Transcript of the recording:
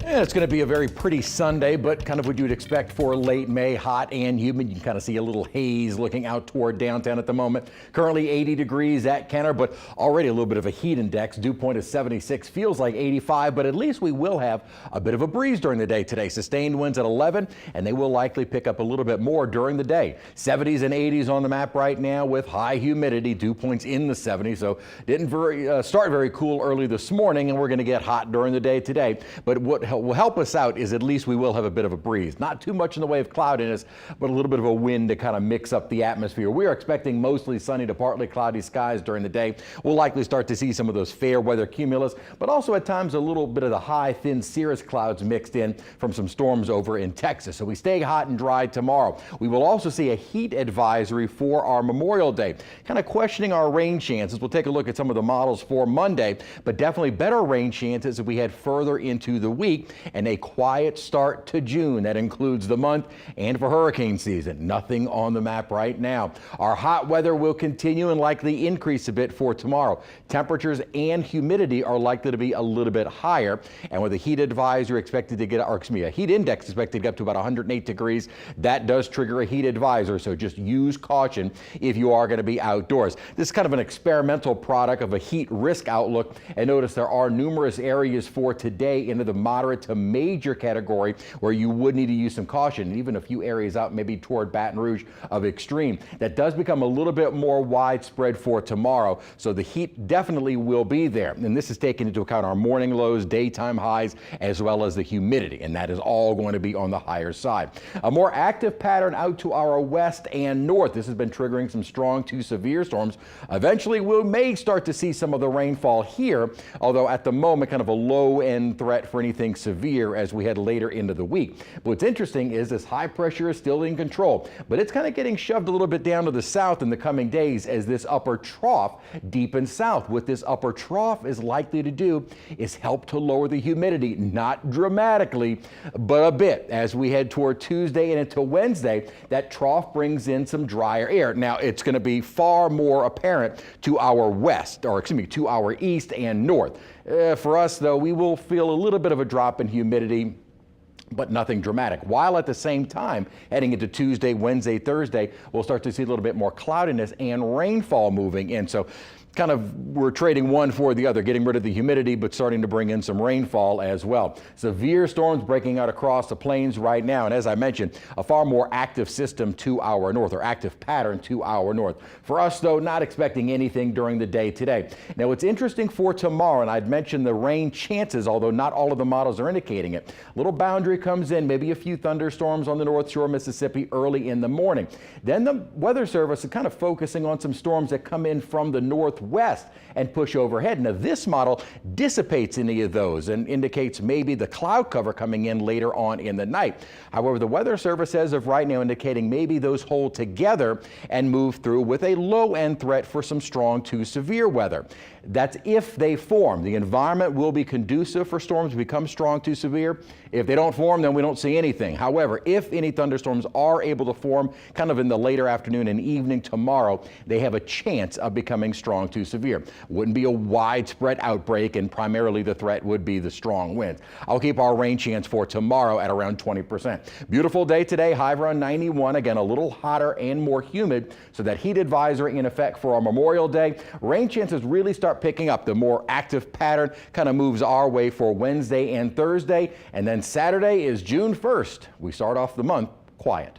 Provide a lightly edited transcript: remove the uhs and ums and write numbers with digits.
And it's going to be a very pretty Sunday, but kind of what you'd expect for late May, hot and humid. You can kind of see a little haze looking out toward downtown at the moment. Currently 80 degrees at Kenner, but already a little bit of a heat index. Dew point is 76, feels like 85, but at least we will have a bit of a breeze during the day today. Sustained winds at 11, and they will likely pick up a little bit more during the day. 70s and 80s on the map right now with high humidity. Dew points in the 70s, so didn't start very cool early this morning, and we're going to get hot during the day today. But what will help us out is at least we will have a bit of a breeze. Not too much in the way of cloudiness, but a little bit of a wind to kind of mix up the atmosphere. We are expecting mostly sunny to partly cloudy skies during the day. We'll likely start to see some of those fair weather cumulus, but also at times a little bit of the high, thin cirrus clouds mixed in from some storms over in Texas. So we stay hot and dry tomorrow. We will also see a heat advisory for our Memorial Day. Kind of questioning our rain chances. We'll take a look at some of the models for Monday, but definitely better rain chances as we head further into the week. And a quiet start to June. That includes the month and for hurricane season. Nothing on the map right now. Our hot weather will continue and likely increase a bit for tomorrow. Temperatures and humidity are likely to be a little bit higher. And with a heat advisory expected to get, a heat index expected to get up to about 108 degrees, that does trigger a heat advisory. So just use caution if you are going to be outdoors. This is kind of an experimental product of a heat risk outlook. And notice there are numerous areas for today into the moderate to major category where you would need to use some caution, and even a few areas out maybe toward Baton Rouge of extreme. That does become a little bit more widespread for tomorrow, so the heat definitely will be there. And this is taking into account our morning lows, daytime highs, as well as the humidity, and that is all going to be on the higher side. A more active pattern out to our west and north. This has been triggering some strong to severe storms. Eventually we may start to see some of the rainfall here, although at the moment kind of a low end threat for anything severe as we head later into the week. But what's interesting is this high pressure is still in control, but it's kind of getting shoved a little bit down to the south in the coming days as this upper trough deepens south. What this upper trough is likely to do is help to lower the humidity, not dramatically, but a bit. As we head toward Tuesday and into Wednesday, that trough brings in some drier air. Now it's going to be far more apparent to our west, or excuse me, to our east and north. For us, though, we will feel a little bit of a drop in humidity, but nothing dramatic. While at the same time, heading into Tuesday, Wednesday, Thursday, we'll start to see a little bit more cloudiness and rainfall moving in. So kind of we're trading one for the other, getting rid of the humidity, but starting to bring in some rainfall as well. Severe storms breaking out across the plains right now. And as I mentioned, a far more active system to our north, or active pattern to our north. For us, though, not expecting anything during the day today. Now, what's interesting for tomorrow, and I'd mentioned the rain chances, although not all of the models are indicating it. Little boundary comes in, maybe a few thunderstorms on the North Shore of Mississippi early in the morning. Then the Weather Service is kind of focusing on some storms that come in from the northwest and push overhead. Now this model dissipates any of those and indicates maybe the cloud cover coming in later on in the night. However, the Weather Service as of right now indicating maybe those hold together and move through with a low end threat for some strong to severe weather. That's if they form. The environment will be conducive for storms to become strong to severe. If they don't form, then we don't see anything. However, if any thunderstorms are able to form kind of in the later afternoon and evening tomorrow, they have a chance of becoming strong to severe. Wouldn't be a widespread outbreak, and primarily the threat would be the strong winds. I'll keep our rain chance for tomorrow at around 20%. Beautiful day today, high around 91. Again, a little hotter and more humid, so that heat advisory in effect for our Memorial Day. Rain chances really start picking up. The more active pattern kind of moves our way for Wednesday and Thursday, and then Saturday is June 1st. We start off the month quiet.